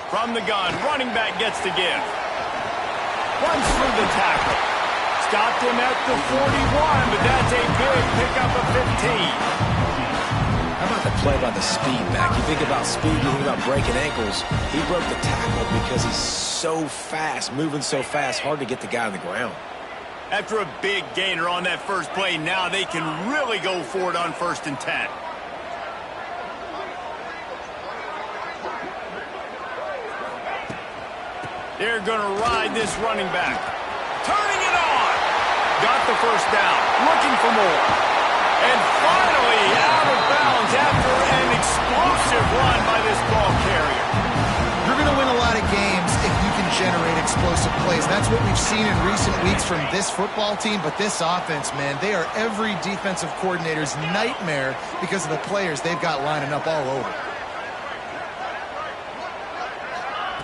From the gun, running back gets to give. Runs through the tackle. Stopped him at the 41, but that's a big pickup of 15. How about the play by the speed back? You think about speed, you think about breaking ankles. He broke the tackle because he's so fast, moving so fast, hard to get the guy on the ground. After a big gainer on that first play, now they can really go for it on 1st and 10. They're going to ride this running back. Turning it on. Got the first down. Looking for more. And finally out of bounds after an explosive run by this ball carrier. You're going to win a lot of games if you can generate explosive plays. That's what we've seen in recent weeks from this football team, but this offense, man, they are every defensive coordinator's nightmare because of the players they've got lining up all over.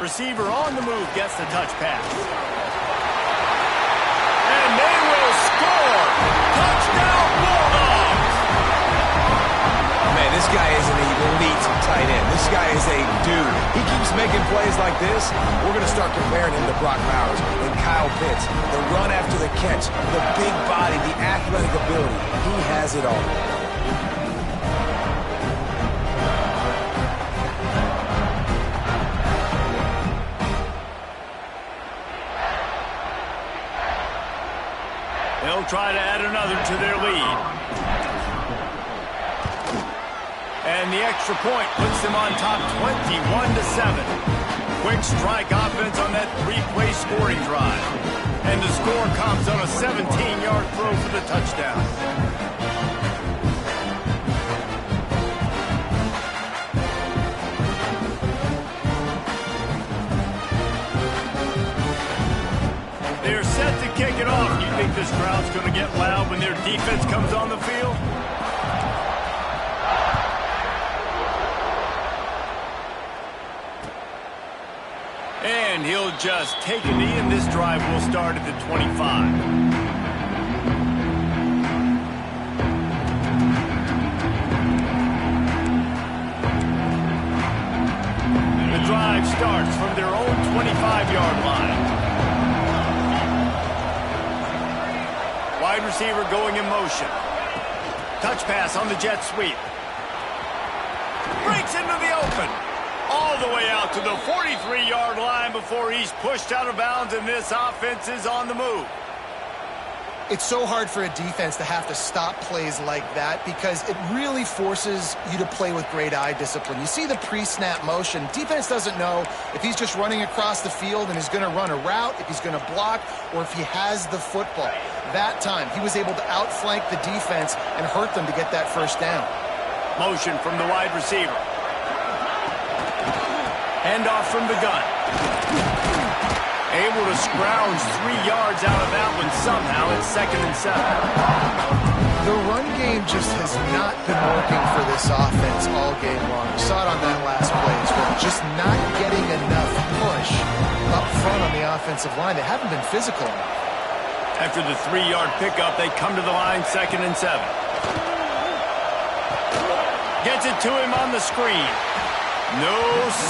Receiver on the move gets the touch pass. And they will score! Touchdown Bulldogs! Man, this guy is an elite tight end. This guy is a dude. He keeps making plays like this. We're going to start comparing him to Brock Bowers and Kyle Pitts. The run after the catch, the big body, the athletic ability. He has it all. They'll try to add another to their lead. And the extra point puts them on top 21-7. Quick strike offense on that 3-play scoring drive. And the score comes on a 17-yard throw for the touchdown. They're set to kick it off. You think this crowd's going to get loud when their defense comes on the field? And he'll just take a knee, and this drive will start at the 25. The drive starts from their own 25-yard line. Wide receiver going in motion. Touch pass on the jet sweep. Breaks into the open. All the way out to the 43-yard line before he's pushed out of bounds, and this offense is on the move. It's so hard for a defense to have to stop plays like that because it really forces you to play with great eye discipline. You see the pre-snap motion. Defense doesn't know if he's just running across the field and is going to run a route, if he's going to block, or if he has the football. That time, he was able to outflank the defense and hurt them to get that first down. Motion from the wide receiver. Handoff from the gun. Able to scrounge 3 yards out of that one somehow. It's 2nd and 7. The run game just has not been working for this offense all game long. We saw it on that last play as well. Just not getting enough push up front on the offensive line. They haven't been physical enough. After the 3-yard pickup, they come to the line, 2nd and 7. Gets it to him on the screen. No,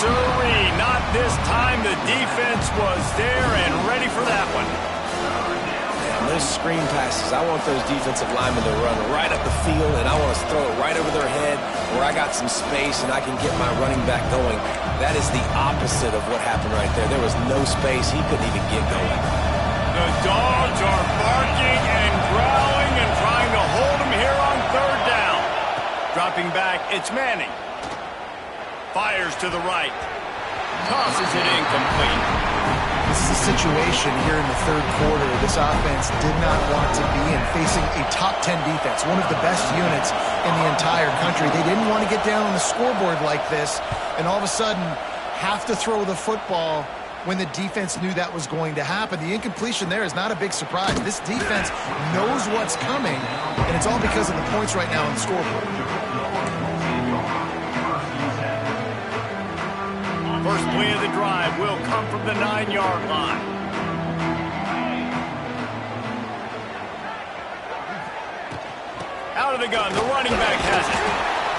sirree, not this time. The defense was there and ready for that one. Man, those screen passes, I want those defensive linemen to run right up the field, and I want to throw it right over their head where I got some space and I can get my running back going. That is the opposite of what happened right there. There was no space. He couldn't even get going. The dogs are barking and growling and trying to hold him here on 3rd down. Dropping back, it's Manning. Fires to the right. Tosses it incomplete. This is a situation here in the 3rd quarter this offense did not want to be in, facing a top 10 defense, one of the best units in the entire country. They didn't want to get down on the scoreboard like this and all of a sudden have to throw the football when the defense knew that was going to happen. The incompletion there is not a big surprise. This defense knows what's coming, and it's all because of the points right now on the scoreboard. First play of the drive will come from the 9-yard line. Out of the gun, the running back has it.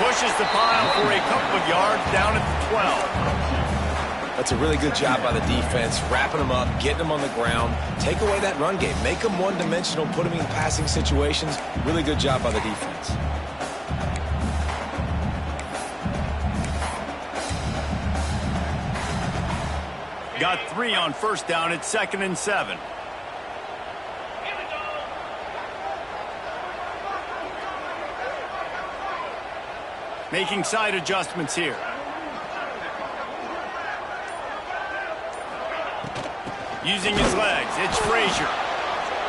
Pushes the pile for a couple of yards down at the 12. That's a really good job by the defense, wrapping them up, getting them on the ground. Take away that run game. Make them one-dimensional, put them in passing situations. Really good job by the defense. Got 3 on 1st down. It's 2nd and 7. Making side adjustments here. Using his legs, it's Frazier.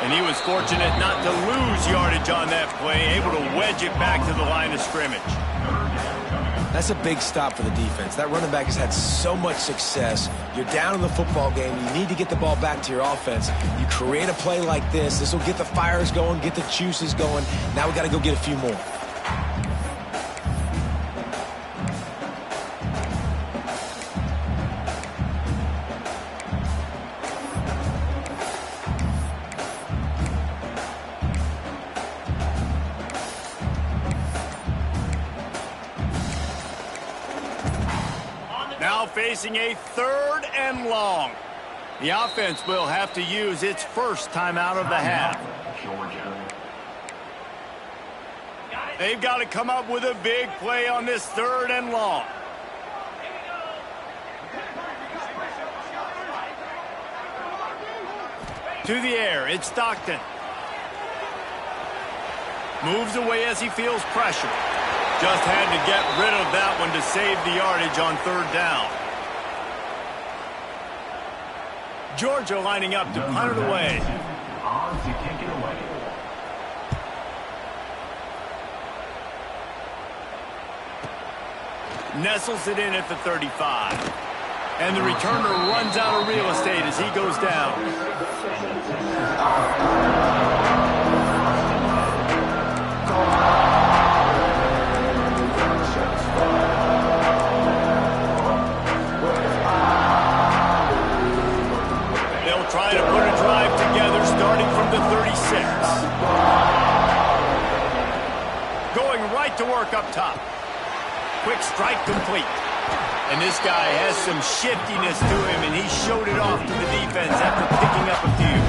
And he was fortunate not to lose yardage on that play, able to wedge it back to the line of scrimmage. That's a big stop for the defense. That running back has had so much success. You're down in the football game. You need to get the ball back to your offense. You create a play like this. This will get the fires going, get the juices going. Now we got to go get a few more. Now facing a 3rd and long. The offense will have to use its first timeout of the half. They've got to come up with a big play on this 3rd and long. To the air, it's Stockton. Moves away as he feels pressure. Just had to get rid of that one to save the yardage on 3rd down. Georgia lining up to punt it away. On to kick it away. Nestles it in at the 35. And the returner runs out of real estate as he goes down. They'll try to put a drive together starting from the 36. Going right to work up top. Quick strike complete. And this guy has some shiftiness to him, and he showed it off to the defense after picking up a few.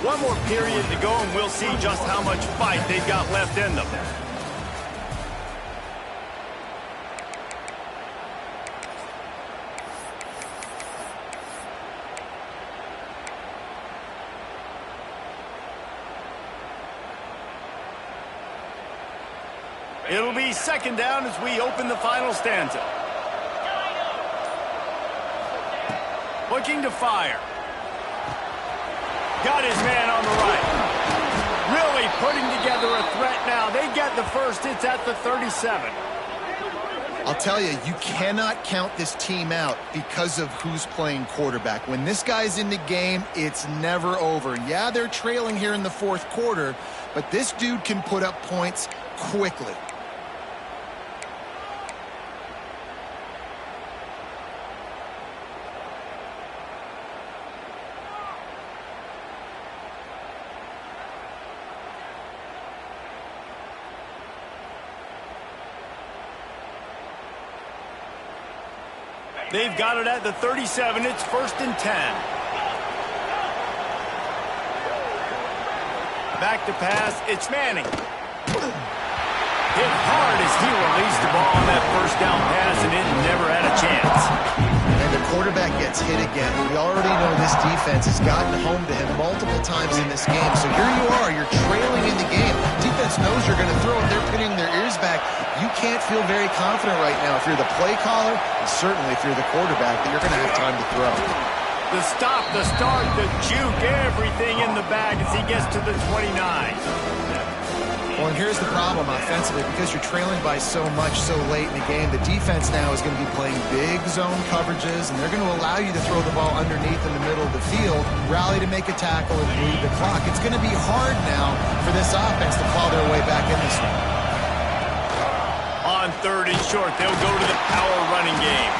One more period to go, and we'll see just how much fight they've got left in them. It'll be 2nd down as we open the final stanza. Looking to fire. Got his man on the right. Really putting together a threat now. They get the first. It's at the 37. I'll tell you, you cannot count this team out because of who's playing quarterback. When this guy's in the game, it's never over. Yeah, they're trailing here in the fourth quarter, but this dude can put up points quickly. They've got it at the 37. It's 1st and 10. Back to pass. It's Manning. Hit hard as he released the ball on that first down pass, and it never had a chance. And the quarterback gets hit again. We already know this defense has gotten home to him multiple times in this game. So here you are. You're trailing in the game. Defense knows you're going to throw it. They're pinning their ears back. You can't feel very confident right now if you're the play caller, and certainly if you're the quarterback, that you're going to have time to throw. The stop, the start, the juke, everything in the bag as he gets to the 29. Well, and here's the problem offensively. Because you're trailing by so much so late in the game, the defense now is going to be playing big zone coverages, and they're going to allow you to throw the ball underneath in the middle of the field, rally to make a tackle, and bleed the clock. It's going to be hard now for this offense to claw their way back in this one. On 3rd and short, they'll go to the power running game.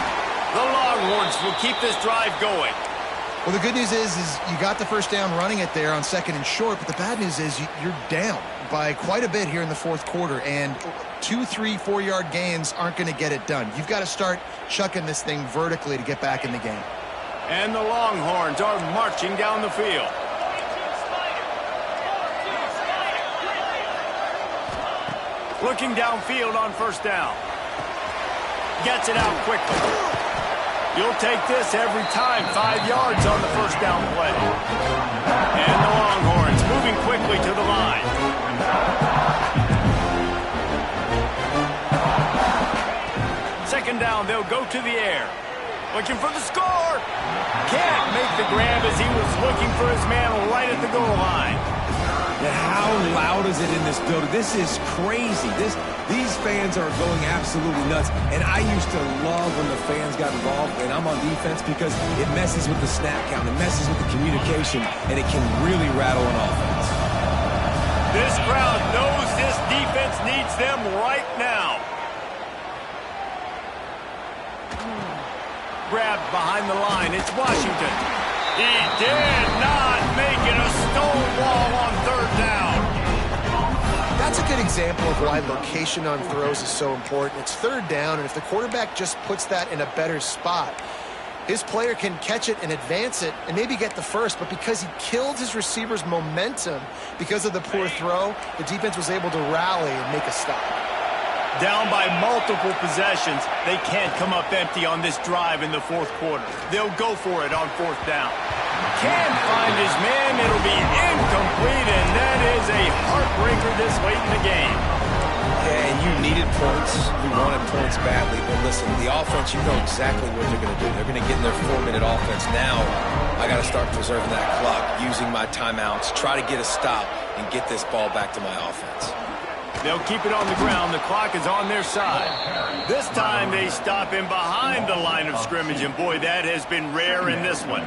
The Longhorns will keep this drive going. Well, the good news is you got the first down running it there on 2nd and short, but the bad news is you're down by quite a bit here in the fourth quarter, and 2, 3, 4-yard gains aren't going to get it done. You've got to start chucking this thing vertically to get back in the game. And the Longhorns are marching down the field. Looking downfield on 1st down. Gets it out quickly. You'll take this every time. 5 yards on the 1st down play. And the Longhorns moving quickly to the line. Second down, they'll go to the air. Looking for the score. Can't make the grab as he was looking for his man right at the goal line. And how loud is it in this building? This is crazy. These fans are going absolutely nuts. And I used to love when the fans got involved, and I'm on defense, because it messes with the snap count, it messes with the communication, and it can really rattle an offense. This crowd knows this defense needs them right now. Grabbed behind the line. It's Washington. He did not make it a stonewall on 3rd down. That's a good example of why location on throws is so important. It's 3rd down, and if the quarterback just puts that in a better spot, his player can catch it and advance it and maybe get the first, but because he killed his receiver's momentum because of the poor throw, the defense was able to rally and make a stop. Down by multiple possessions, they can't come up empty on this drive in the fourth quarter. They'll go for it on 4th down. Can't find his man. It'll be incomplete, and that is a heartbreaker this late in the game. Yeah, and you needed points. You wanted points badly. But listen, the offense, you know exactly what they're going to do. They're going to get in their 4-minute offense. Now, I got to start preserving that clock, using my timeouts, try to get a stop, and get this ball back to my offense. They'll keep it on the ground. The clock is on their side. This time they stop him behind the line of scrimmage, and boy, that has been rare in this one.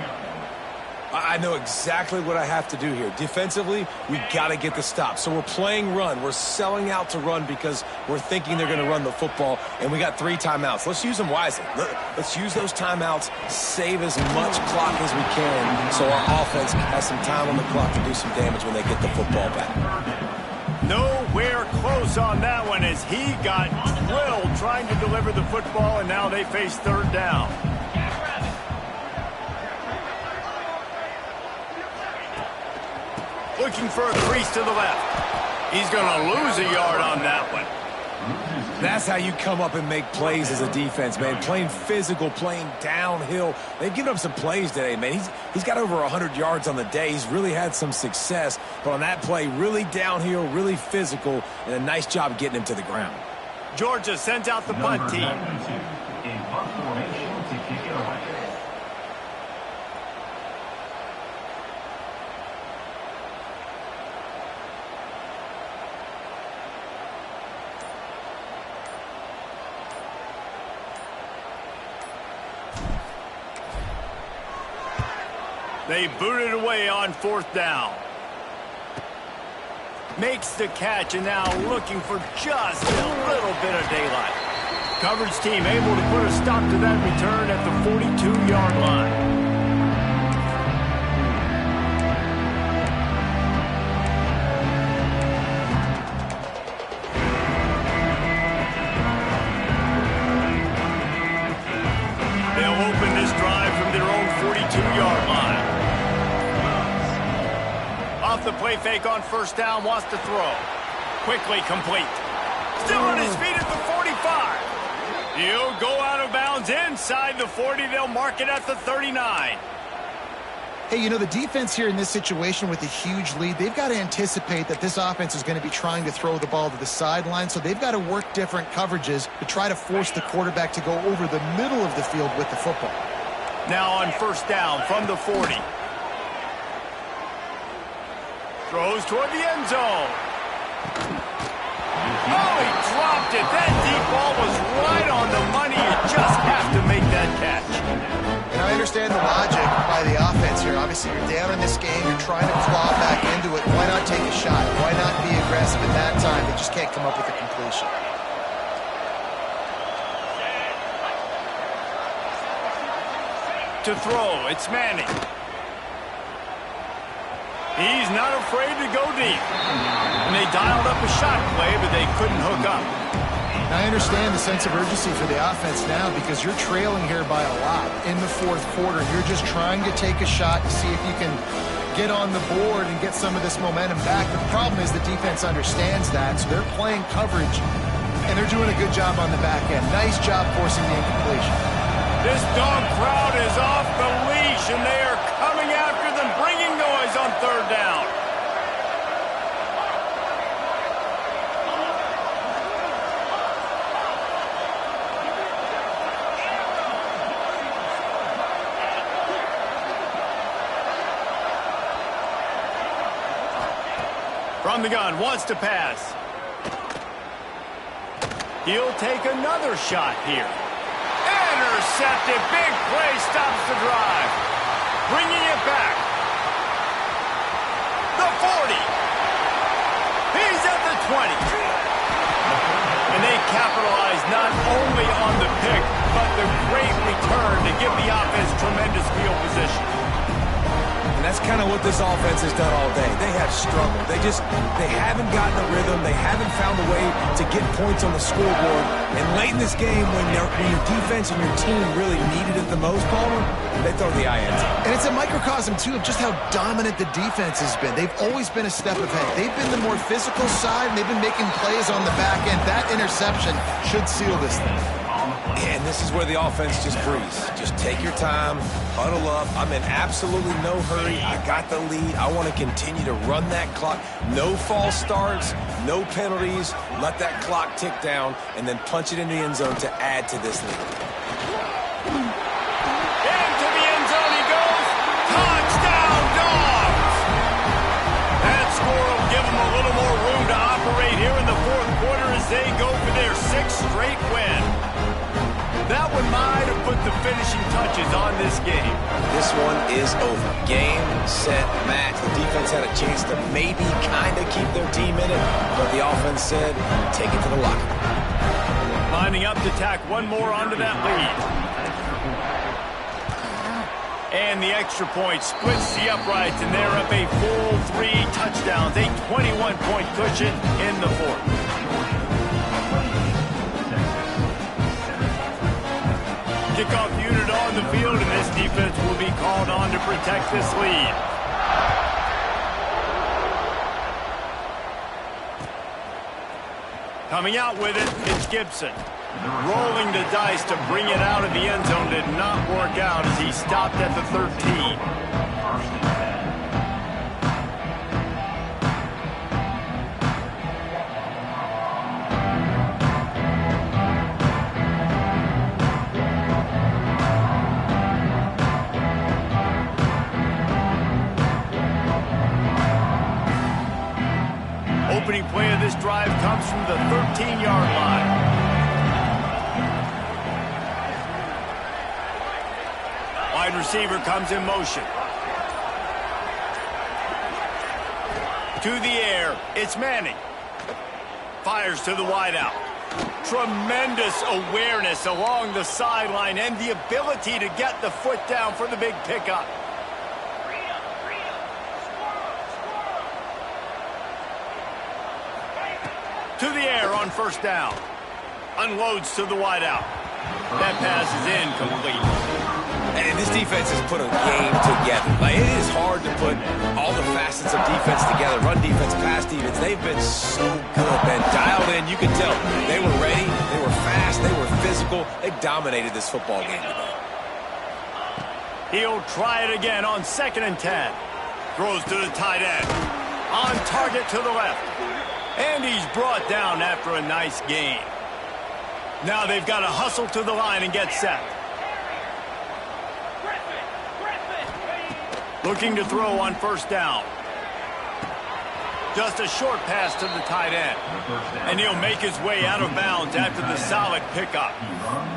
I know exactly what I have to do here. Defensively, we got to get the stop. So we're playing run. We're selling out to run because we're thinking they're going to run the football, and we got 3 timeouts. Let's use them wisely. Let's use those timeouts, save as much clock as we can so our offense has some time on the clock to do some damage when they get the football back. Nowhere close on that one as he got drilled trying to deliver the football, and now they face 3rd down. Looking for a crease to the left. He's going to lose a yard on that one. That's how you come up and make plays as a defense, man. Playing physical, playing downhill. They've given up some plays today, man. He's got over 100 yards on the day. He's really had some success. But on that play, really downhill, really physical, and a nice job getting him to the ground. Georgia sends out the punt team. In punt formation to kick it away. They boot it away on 4th down. Makes the catch, and now looking for just a little bit of daylight. Coverage team able to put a stop to that return at the 42-yard line. They'll open this drive from their own 42-yard line. Off the play fake on 1st down, wants to throw. Quickly complete. Still on his feet at the 45. He'll go out of bounds inside the 40. They'll mark it at the 39. Hey, you know, the defense here in this situation with a huge lead, they've got to anticipate that this offense is going to be trying to throw the ball to the sideline, so they've got to work different coverages to try to force the quarterback to go over the middle of the field with the football. Now on 1st down from the 40. Throws toward the end zone. Oh, he dropped it. That deep ball was right on the money. You just have to make that catch. And I understand the logic by the offense here. Obviously, you're down in this game. You're trying to claw back into it. Why not take a shot? Why not be aggressive at that time? They just can't come up with a completion. To throw, it's Manning. He's not afraid to go deep. And they dialed up a shot play, but they couldn't hook up. Now, I understand the sense of urgency for the offense now because you're trailing here by a lot in the 4th quarter. You're just trying to take a shot to see if you can get on the board and get some of this momentum back. The problem is the defense understands that, so they're playing coverage, and they're doing a good job on the back end. Nice job forcing the incompletion. This dog crowd is off the leash, and they are coming after them, bringing noise on 3rd down. From the gun, wants to pass. He'll take another shot here. Intercepted. Big play stops the drive. Bringing it back. The 40. He's at the 20. And they capitalize not only on the pick, but the great return to give the offense tremendous field position. And that's kind of what this offense has done all day. They have struggled. They haven't gotten a rhythm. They haven't found a way to get points on the scoreboard. And late in this game, when your defense and your team really needed it the most, Palmer, they throw the INT. And it's a microcosm, too, of just how dominant the defense has been. They've always been a step ahead. They've been the more physical side, and they've been making plays on the back end. That interception should seal this thing. And this is where the offense just breathes. Just take your time, huddle up. I'm in absolutely no hurry. I got the lead. I want to continue to run that clock. No false starts, no penalties. Let that clock tick down, and then punch it in the end zone to add to this lead. Into the end zone he goes. Touchdown, Dogs! That score will give them a little more room to operate here in the 4th quarter as they go for their 6th straight win. That one might have put the finishing touches on this game. This one is over. Game, set, match. The defense had a chance to maybe kind of keep their team in it, but the offense said, take it to the locker room. Lining up to tack one more onto that lead. And the extra point splits the uprights, and they're up a full 3 touchdowns, a 21-point cushion in the 4th. Kickoff unit on the field, and this defense will be called on to protect this lead. Coming out with it, it's Gibson. Rolling the dice to bring it out of the end zone did not work out as he stopped at the 13. Opening play of this drive comes from the 13-yard line. Wide receiver comes in motion. To the air, it's Manning. Fires to the wideout. Tremendous awareness along the sideline and the ability to get the foot down for the big pickup. To the air on first down. Unloads to the wideout. That pass is incomplete. And this defense has put a game together. Like, it is hard to put all the facets of defense together. Run defense, pass defense. They've been so good, man. Dialed in, you can tell. They were ready. They were fast. They were physical. They dominated this football game today. He'll try it again on 2nd and 10. Throws to the tight end. On target to the left. And he's brought down after a nice gain. Now they've got to hustle to the line and get set. Looking to throw on first down. Just a short pass to the tight end. And he'll make his way out of bounds after the solid pickup.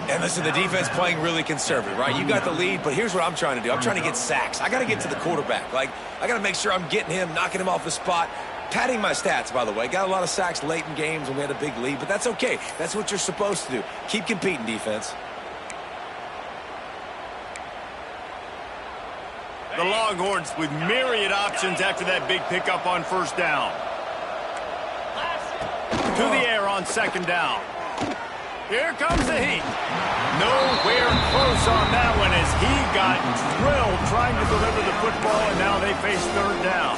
And listen, the defense playing really conservative, right? You got the lead, but here's what I'm trying to do. I'm trying to get sacks. I got to get to the quarterback. Like, I got to make sure I'm getting him, knocking him off the spot. Padding my stats, by the way. Got a lot of sacks late in games when we had a big lead, but that's okay. That's what you're supposed to do. Keep competing, defense. The Longhorns with myriad options after that big pickup on first down. To the air on 2nd down. Here comes the heat. Nowhere close on that one as he got drilled trying to deliver the football, and now they face 3rd down.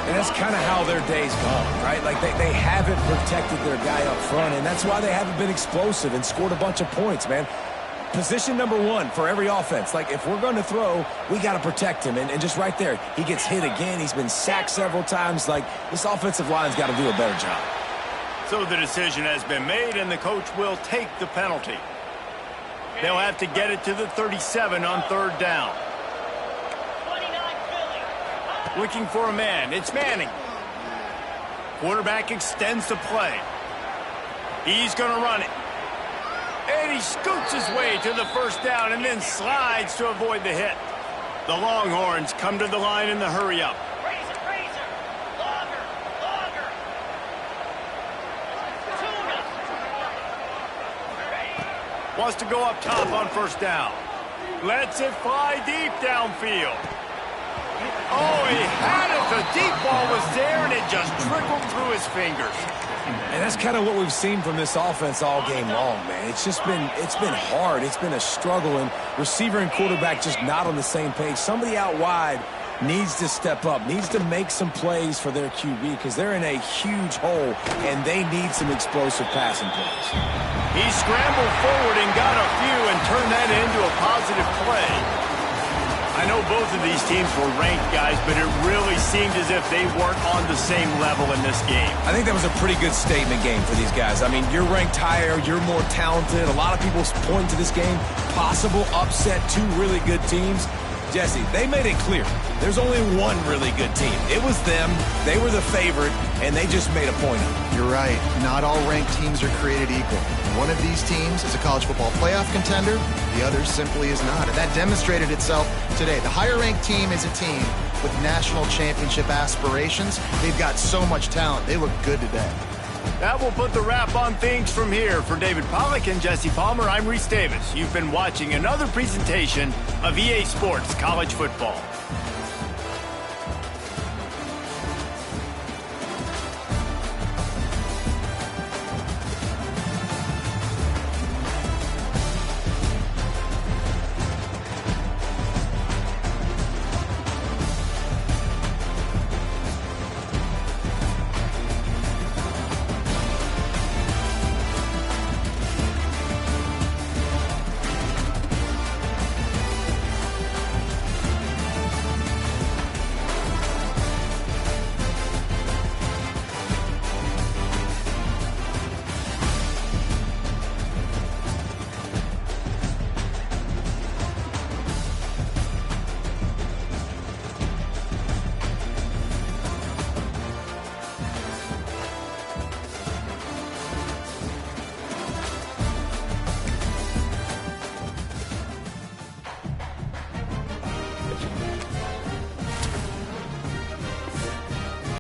And that's kind of how their day's gone, right? Like, they haven't protected their guy up front, and that's why they haven't been explosive and scored a bunch of points, man. Position number 1 for every offense. Like, if we're going to throw, we got to protect him. And just right there, he gets hit again. He's been sacked several times. Like, this offensive line's got to do a better job. So the decision has been made, and the coach will take the penalty. They'll have to get it to the 37 on 3rd down. Looking for a man. It's Manning. Quarterback extends the play. He's going to run it. And he scoots his way to the first down and then slides to avoid the hit. The Longhorns come to the line in the hurry-up. Wants to go up top on first down. Lets it fly deep downfield. Oh, he had it. The deep ball was there, and it just trickled through his fingers. And that's kind of what we've seen from this offense all game long, man. It's been hard. It's been a struggle, and receiver and quarterback just not on the same page. Somebody out wide needs to step up, needs to make some plays for their QB because they're in a huge hole, and they need some explosive passing plays. He scrambled forward and got a few and turned that into a positive play. I know both of these teams were ranked, guys, but it really seemed as if they weren't on the same level in this game. I think that was a pretty good statement game for these guys. I mean, you're ranked higher, you're more talented. A lot of people point to this game, possible upset, 2 really good teams. Jesse, they made it clear. There's only one really good team. It was them. They were the favorite, and they just made a point of it. You're right. Not all ranked teams are created equal. One of these teams is a college football playoff contender. The other simply is not. And that demonstrated itself today. The higher-ranked team is a team with national championship aspirations. They've got so much talent. They look good today. That will put the wrap on things from here. For David Pollack and Jesse Palmer, I'm Reese Davis. You've been watching another presentation of EA Sports College Football.